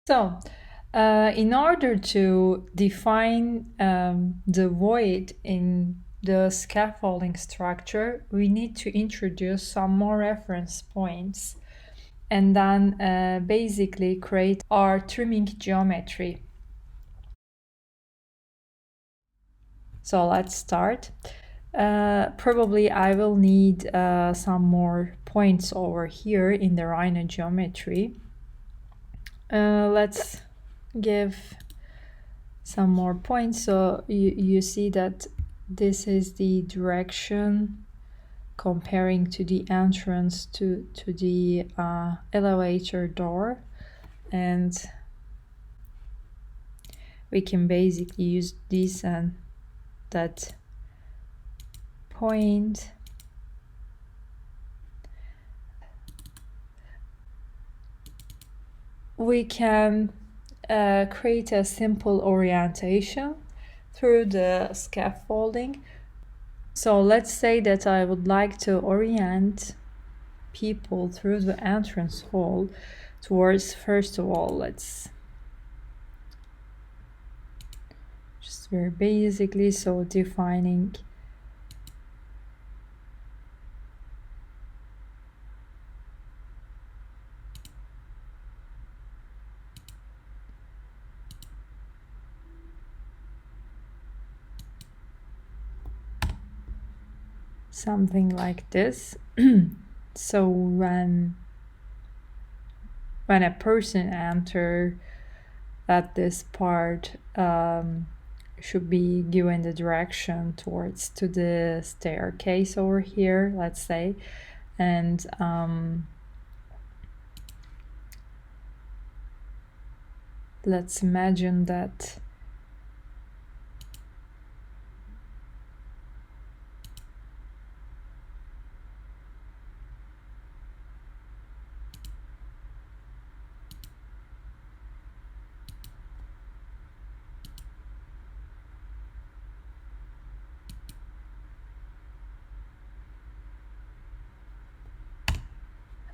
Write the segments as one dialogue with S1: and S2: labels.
S1: So, in order to define the void in the scaffolding structure, we need to introduce some more reference points and then basically create our trimming geometry. So let's start. Probably I will need some more points over here in the Rhino geometry. Let's give some more points. So you see that this is the direction comparing to the entrance to the elevator door, and we can basically use this and that point. We can create a simple orientation through the scaffolding. So let's say that I would like to orient people through the entrance hall towards, first of all, let's just very basically, so defining something like this. So when a person enter at this part, should be given the direction towards to the staircase over here, let's say, and let's imagine that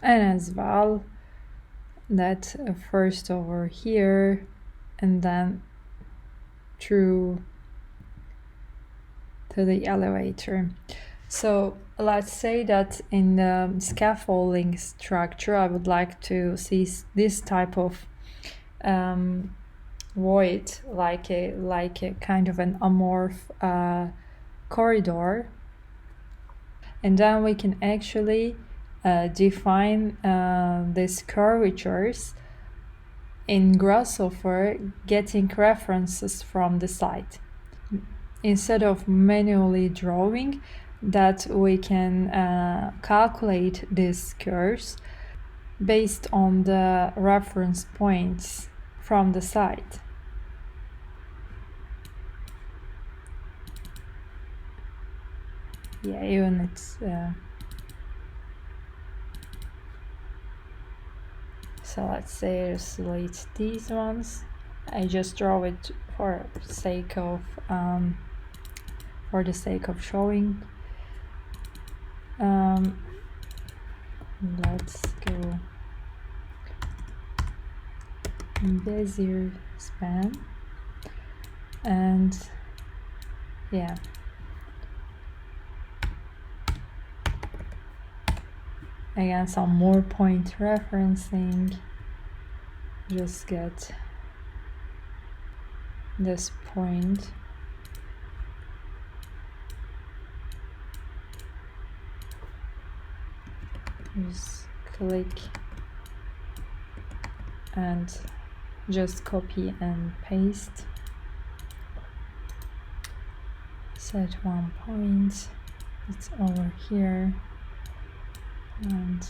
S1: and as well that first over here and then through to the elevator. So let's say that in the scaffolding structure I would like to see this type of void, like a kind of an amorph corridor, and then we can actually define these curvatures in Grasshopper, getting references from the site. Instead of manually drawing, that we can calculate these curves based on the reference points from the site. Yeah, even it's so let's say select these ones. I just draw it for the sake of showing. Let's go Bezier span, and yeah, again some more point referencing. Just get this point, just click and just copy and paste, set one point, it's over here, and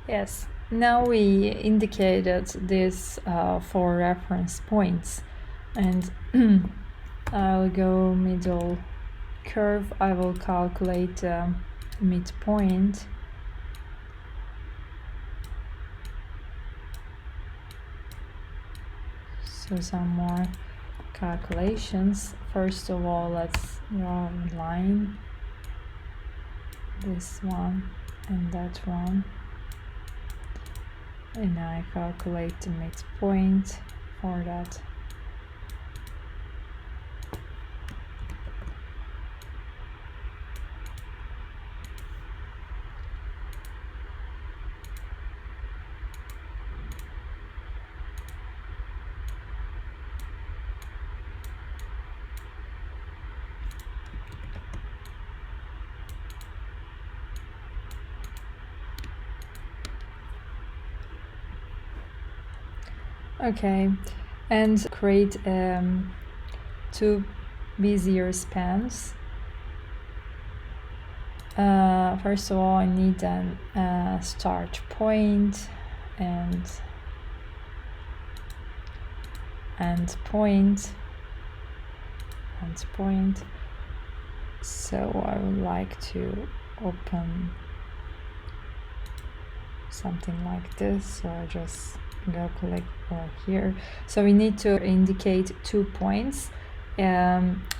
S1: yes. Now we indicated these 4 reference points. and I'll go middle curve. I will calculate midpoint. So some more calculations. First of all, let's draw a line, this one and that one, and I calculate the midpoint for that. Okay, and create two Bezier spans. First of all, I need an start point and end point. So I would like to open something like this. So I just go click here. So we need to indicate 2 points,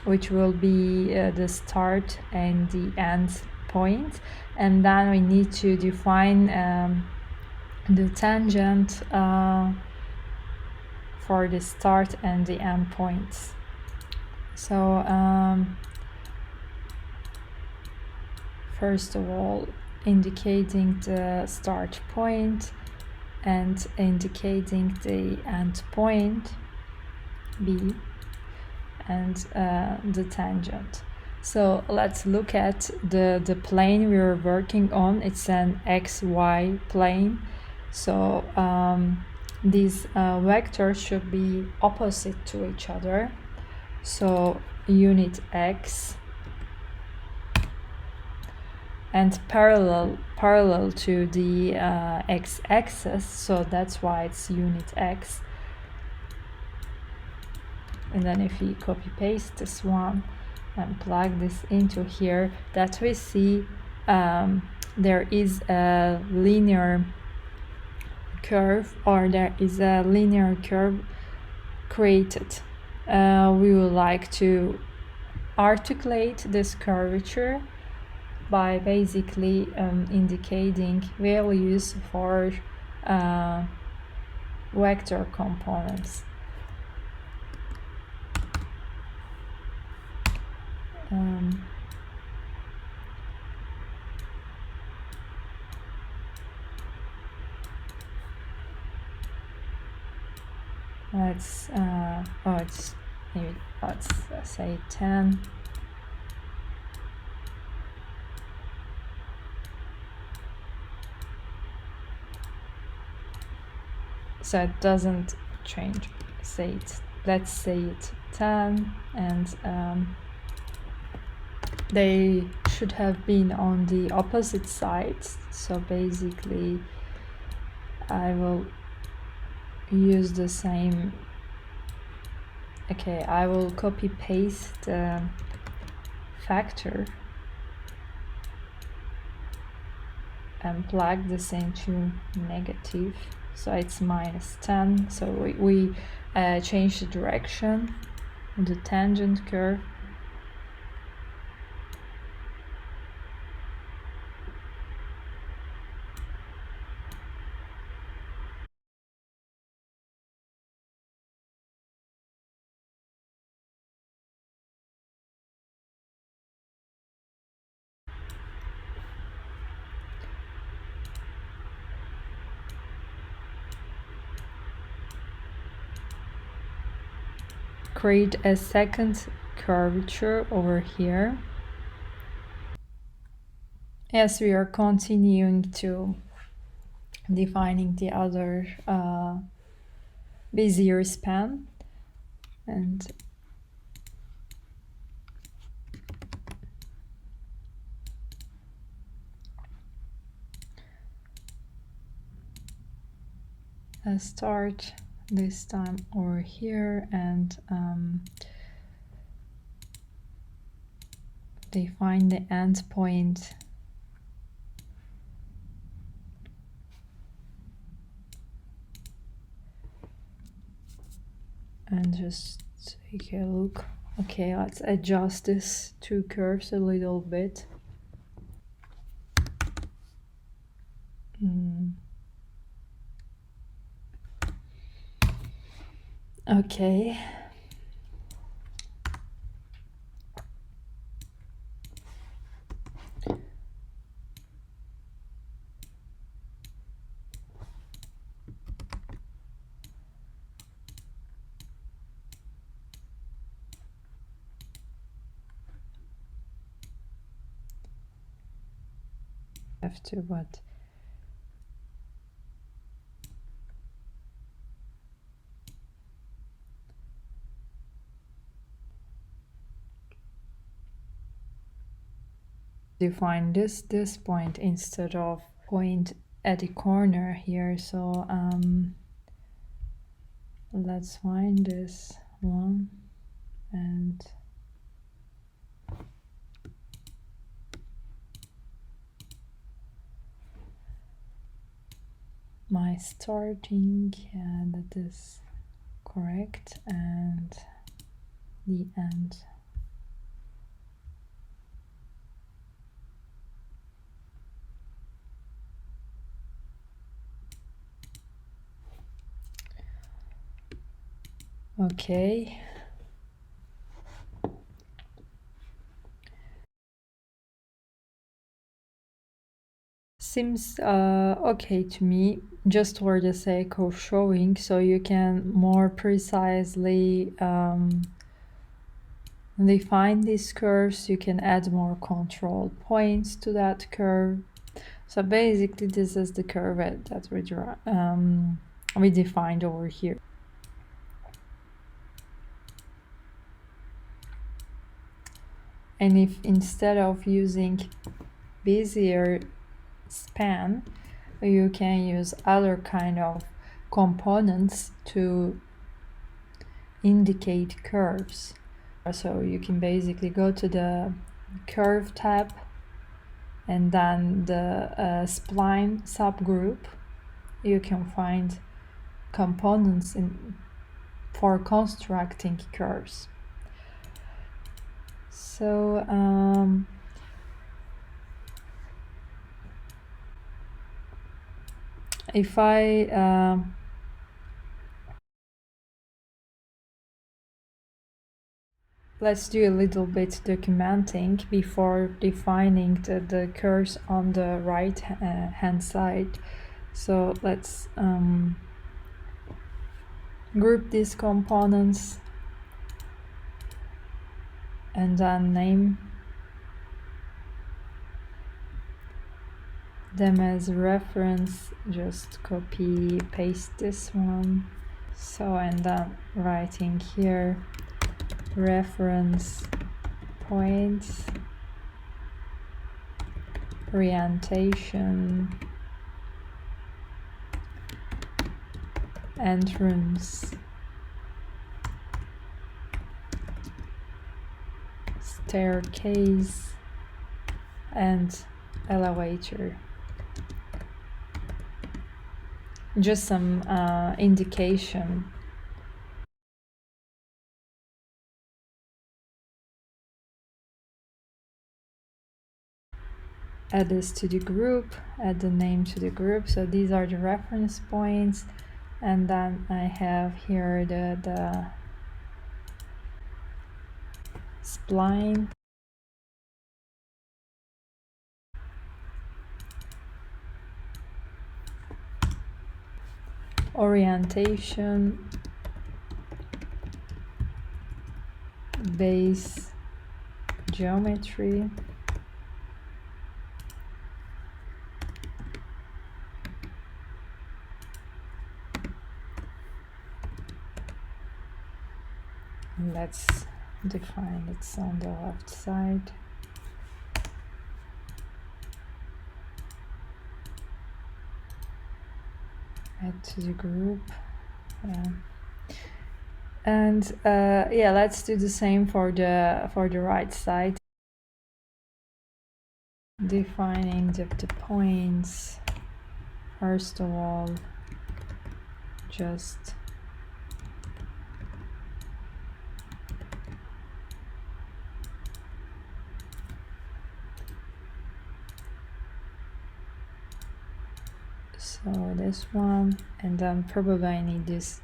S1: which will be the start and the end point, and then we need to define the tangent for the start and the end points. So first of all, indicating the start point and indicating the end point B and the tangent. So let's look at the plane we're working on. It's an XY plane. So these vectors should be opposite to each other. So unit X and parallel to the x-axis, so that's why it's unit X. And then if we copy paste this one and plug this into here, that we see there is a linear curve, or there is a linear curve created. We would like to articulate this curvature by basically indicating values for vector components. Let's say 10. So it doesn't change. Let's say it 10, and they should have been on the opposite sides. So basically I will use the same. Okay, I will copy paste the factor and plug this into negative, so it's -10. So we change the direction of the tangent curve. Create a second curvature over here. As we are continuing to defining the other Bezier span, and start this time over here, and define the endpoint and just take a look. Okay, let's adjust this two curves a little bit. Okay. Have to, but define this point instead of point at the corner here. So let's find this one and my starting, that is correct, and the end. Okay. Seems okay to me, just for the sake of showing, so you can more precisely define these curves. You can add more control points to that curve. So basically this is the curve that we defined over here. And if instead of using Bezier span, you can use other kind of components to indicate curves. So you can basically go to the curve tab and then the spline subgroup. You can find components for constructing curves. So if I let's do a little bit documenting before defining the curves on the right hand side. So let's group these components and then name them as reference. Just copy paste this one. So, and then writing here reference points, orientation, entrance, staircase, and elevator. Just some indication. Add this to the group, add the name to the group. So these are the reference points, and then I have here the spline, orientation, base, geometry, let's define it's on the left side. Add to the group, Yeah. And yeah, let's do the same for the right side. Defining the points. First of all, just so this one, and then probably I need this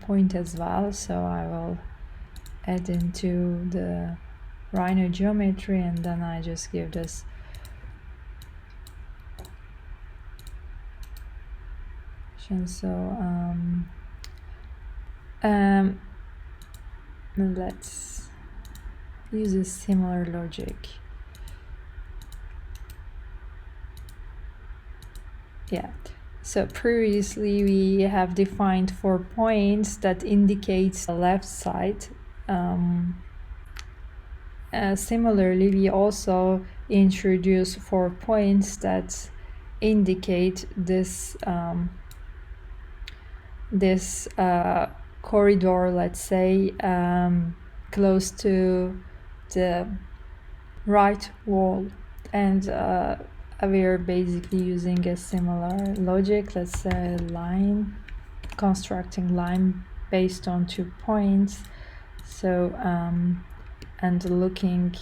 S1: point as well, so I will add into the Rhino geometry, and then I just give this so let's use a similar logic. Yeah, so previously we have defined 4 points that indicate the left side. Similarly, we also introduce 4 points that indicate this corridor, let's say, close to the right wall, and we are basically using a similar logic. Let's say constructing line based on 2 points. So and looking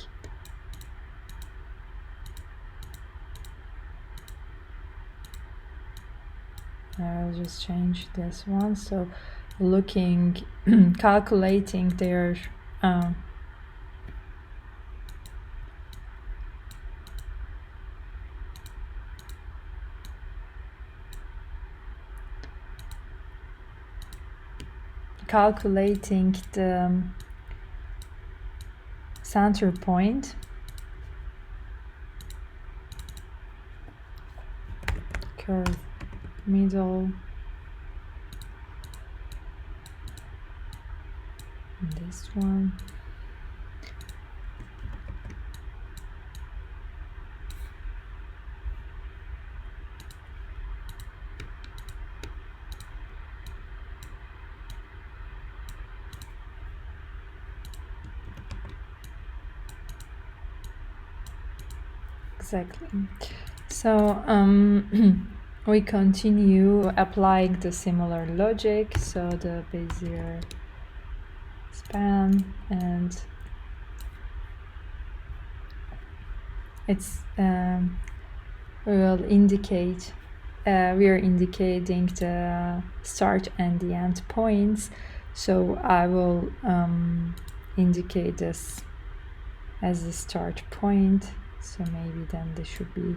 S1: I'll just change this one. So looking calculating their calculating the center point, curve middle, and this one. Exactly. So we continue applying the similar logic. So the Bezier span, and it's we will indicate we are indicating the start and the end points. So I will indicate this as the start point. So maybe then this should be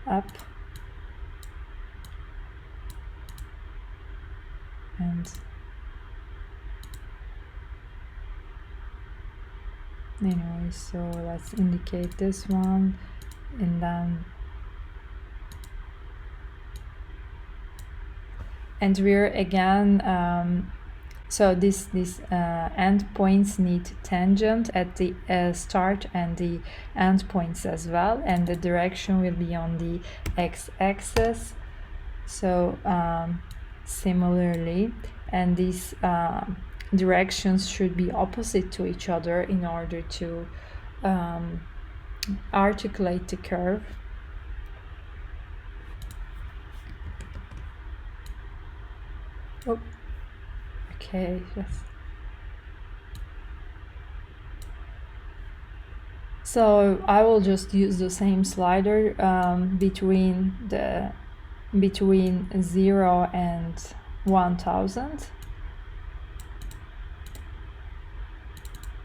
S1: up, and anyway, so let's indicate this one, and then we're again so these end points need tangent at the start and the end points as well, and the direction will be on the x-axis. So similarly, and these directions should be opposite to each other in order to articulate the curve. Oh. Okay, yes. So I will just use the same slider between 0 and 1000.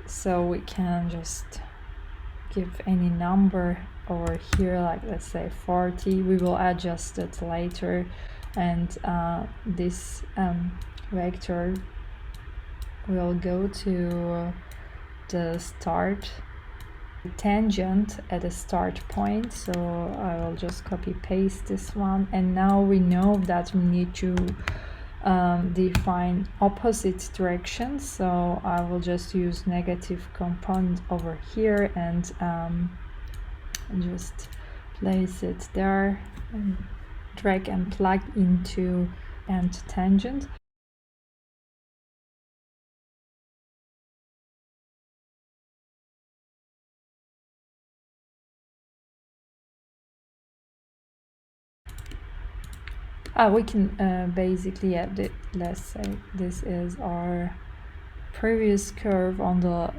S1: So we can just give any number over here, like let's say 40. We will adjust it later, and this vector will go to the start tangent at the start point. So I will just copy paste this one, and now we know that we need to define opposite directions. So I will just use negative component over here and just place it there and drag and plug into and tangent. We can basically, yeah, let's say this is our previous curve on the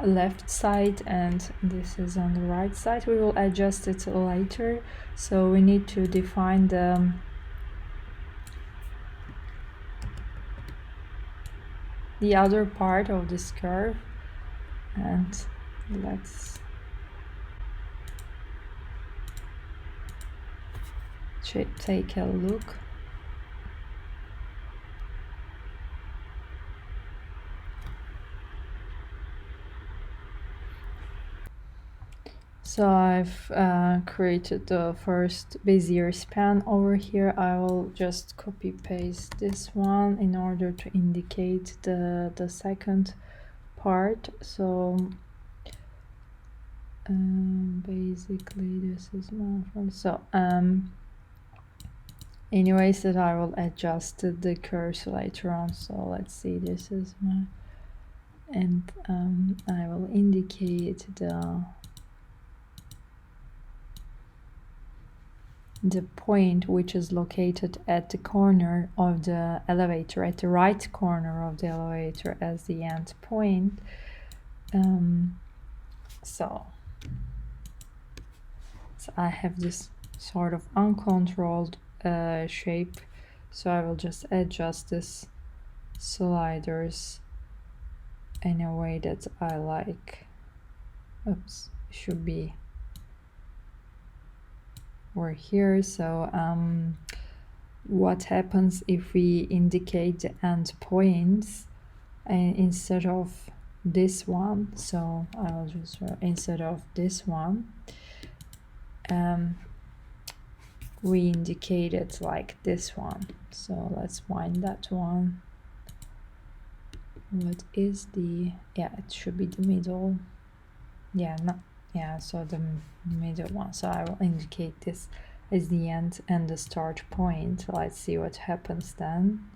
S1: left side and this is on the right side. We will adjust it later, so we need to define the other part of this curve, and let's take a look. So I've created the first Bezier span over here. I will just copy paste this one in order to indicate the second part. So basically this is my first. So anyways, that I will adjust the cursor later on. So let's see, this is my, and I will indicate the point which is located at the corner of the elevator, at the right corner of the elevator as the end point. So I have this sort of uncontrolled shape, so I will just adjust this sliders in a way that I like. Oops, it should be over here. So what happens if we indicate the end points instead of this one? So I'll just instead of this one, we indicate it like this one. So let's find that one. What is the, yeah, it should be the middle. Yeah, no, yeah, so the middle one. So I will indicate this as the end and the start point. Let's see what happens then.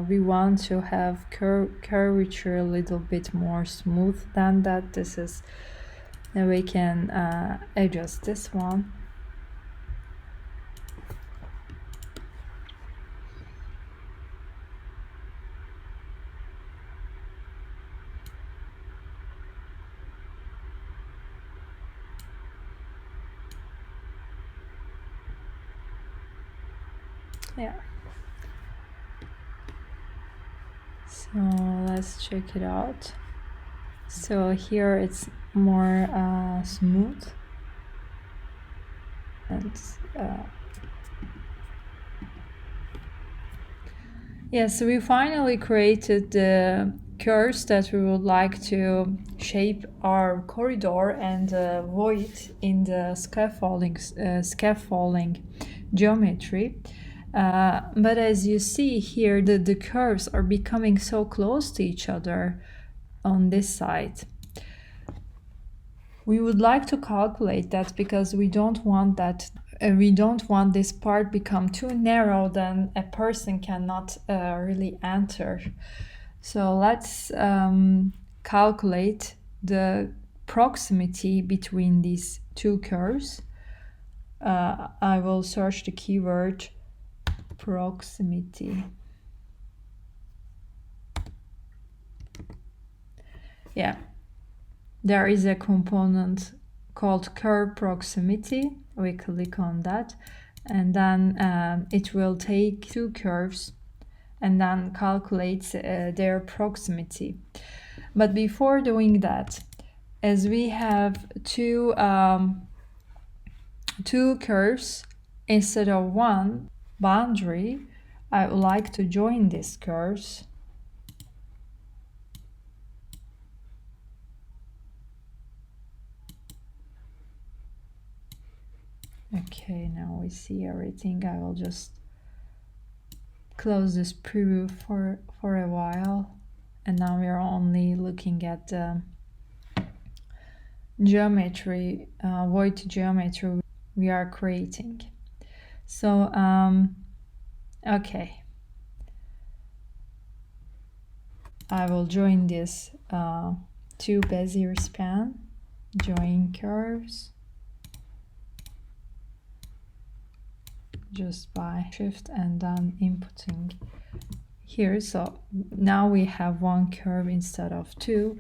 S1: We want to have curvature a little bit more smooth than that. This is, and we can adjust this one. Yeah. So let's check it out. So here it's more smooth, and yeah, so we finally created the curves that we would like to shape our corridor and void in the scaffolding geometry. But as you see here, the curves are becoming so close to each other on this side. We would like to calculate that because we don't want that. We don't want this part become too narrow, then a person cannot really enter. So let's calculate the proximity between these two curves. I will search the keyword proximity. Yeah, there is a component called curve proximity. We click on that, and then it will take two curves and then calculates their proximity. But before doing that, as we have two curves instead of one boundary, I would like to join these curves. Okay, now we see everything. I will just close this preview for a while, and now we are only looking at the geometry, void geometry we are creating. So okay, I will join this two Bezier span, join curves, just by shift and then inputting here. So now we have one curve instead of two.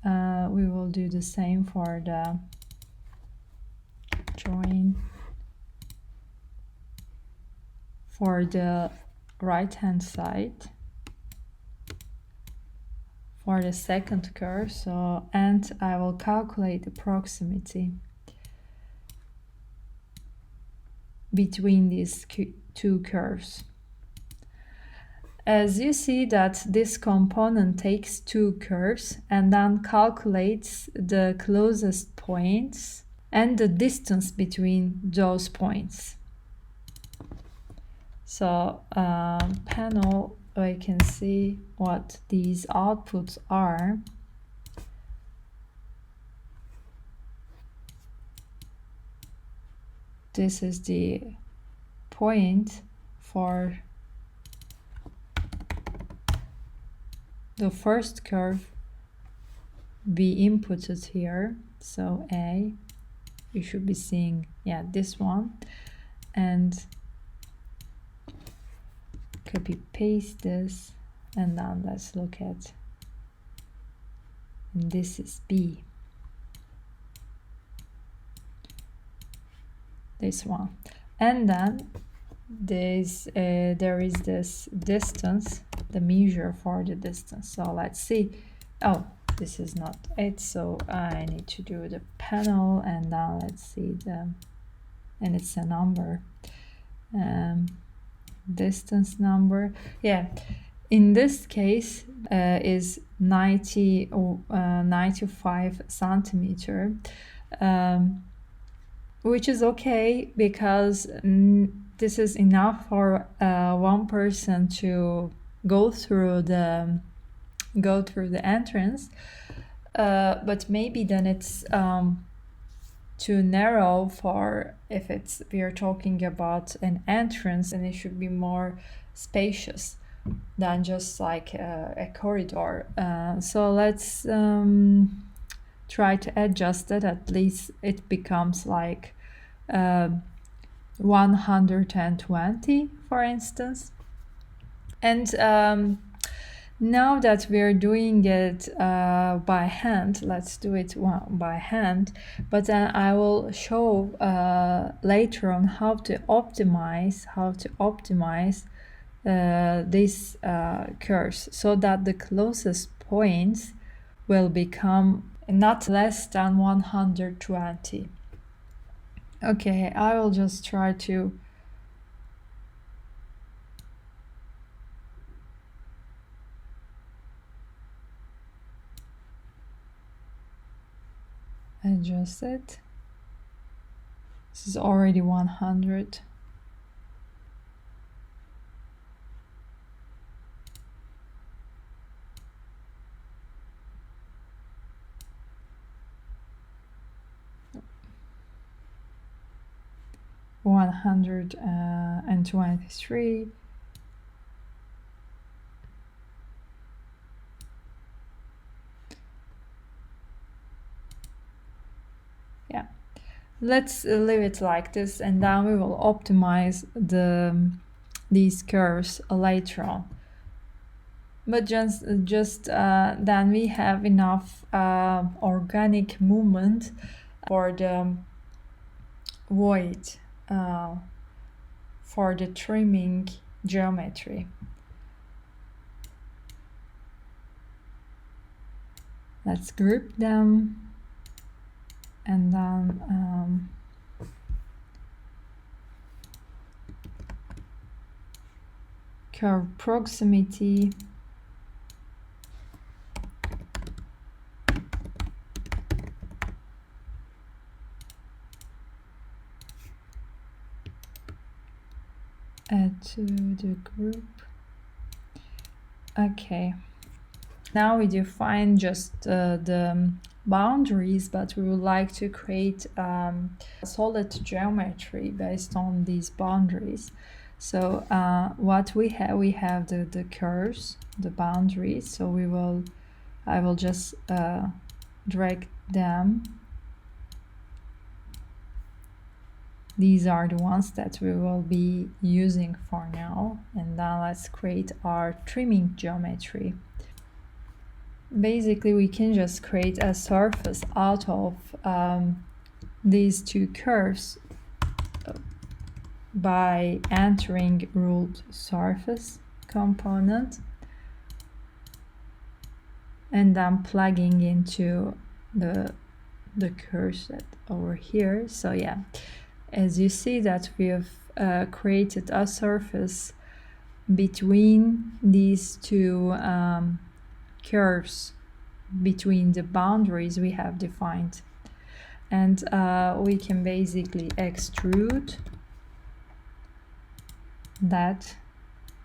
S1: We will do the same for the join for the right hand side for the second curve. So, and I will calculate the proximity between these two curves. As you see that this component takes two curves and then calculates the closest points and the distance between those points. So panel, I can see what these outputs are. This is the point for the first curve we inputted here. So A, you should be seeing, yeah, this one, and copy paste this, and then let's look at, and this is B, this one, and then there is this distance, the measure for the distance. So let's see. Oh, this is not it, so I need to do the panel, and now let's see the, and it's a number, distance number. Yeah, in this case is 95 centimeter, which is okay because this is enough for one person to go through the entrance, but maybe then it's too narrow for if we are talking about an entrance, and it should be more spacious than just like a corridor. So let's try to adjust it. At least it becomes like 120, for instance. And now that we're doing it by hand, let's do it by hand, but then I will show later on how to optimize these curves so that the closest points will become not less than 120. Okay, I will just try to adjust it. This is already 100. And 23. Yeah, let's leave it like this, and then we will optimize these curves later on. But just then we have enough organic movement for the void, for the trimming geometry. Let's group them, and then curve proximity, add to the group. Okay, now we define just the boundaries, but we would like to create a solid geometry based on these boundaries. So what we have the curves, the boundaries. So I will just drag them. These are the ones that we will be using for now. And now let's create our trimming geometry. Basically, we can just create a surface out of these two curves by entering ruled surface component and then plugging into the curve set over here. So yeah, as you see that we have created a surface between these two curves, between the boundaries we have defined. And we can basically extrude that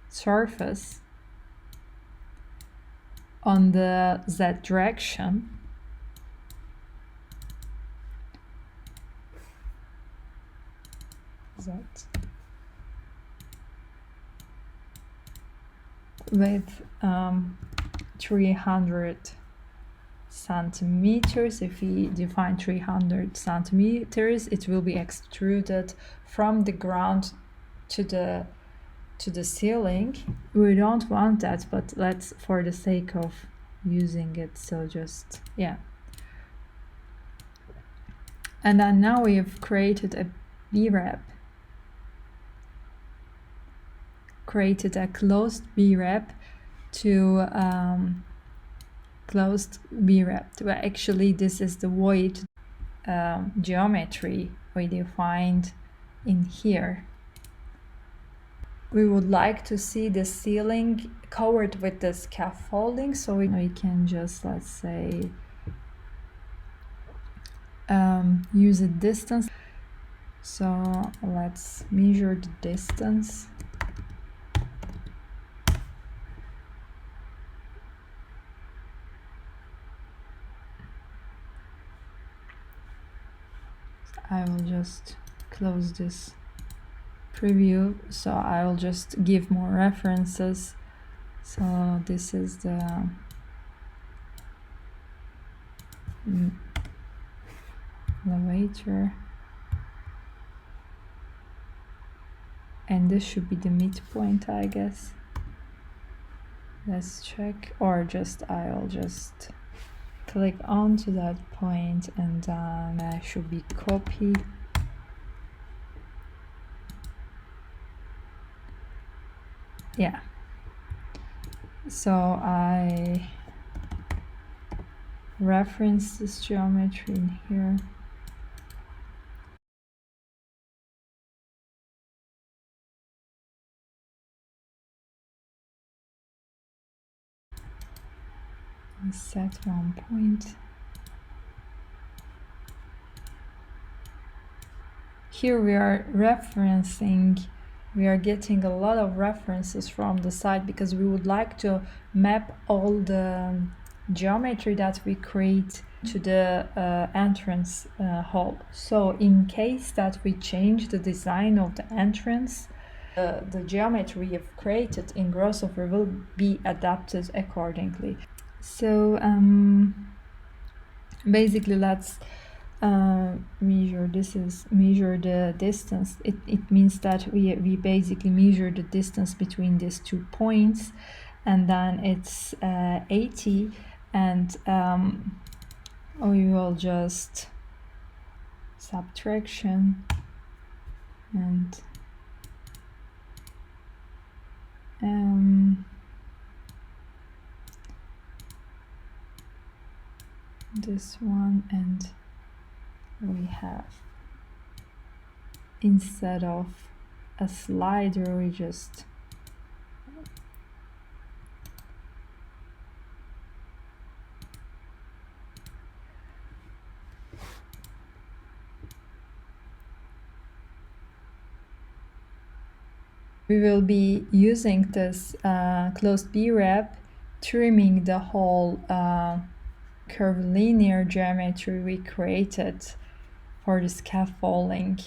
S1: surface on the Z direction. Z. With 300 centimeters. If we define 300 centimeters, it will be extruded from the ground to the ceiling. We don't want that, but let's, for the sake of using it, so just, yeah. And then now we have created a B-wrap, created a closed B-wrap to closed B-wrap. Well, actually this is the void geometry we defined in here. We would like to see the ceiling covered with the scaffolding, so we can just, let's say, use a distance. So let's measure the distance. I will just close this preview, so I will just give more references. So this is the elevator, and this should be the midpoint, I guess. Let's check, or just I'll just click onto that point, and then I should be copy. Yeah, so I reference this geometry in here. And set one point. Here we are referencing, we are getting a lot of references from the site because we would like to map all the geometry that we create to the entrance hall. So in case that we change the design of the entrance, the geometry we have created in Grossover will be adapted accordingly. So basically let's measure the distance. It means that we basically measure the distance between these 2 points, and then it's 80, and we will just subtraction and this one, and we have, instead of a slider, we just We will be using this closed B-rep, trimming the whole curvilinear geometry we created for the scaffolding.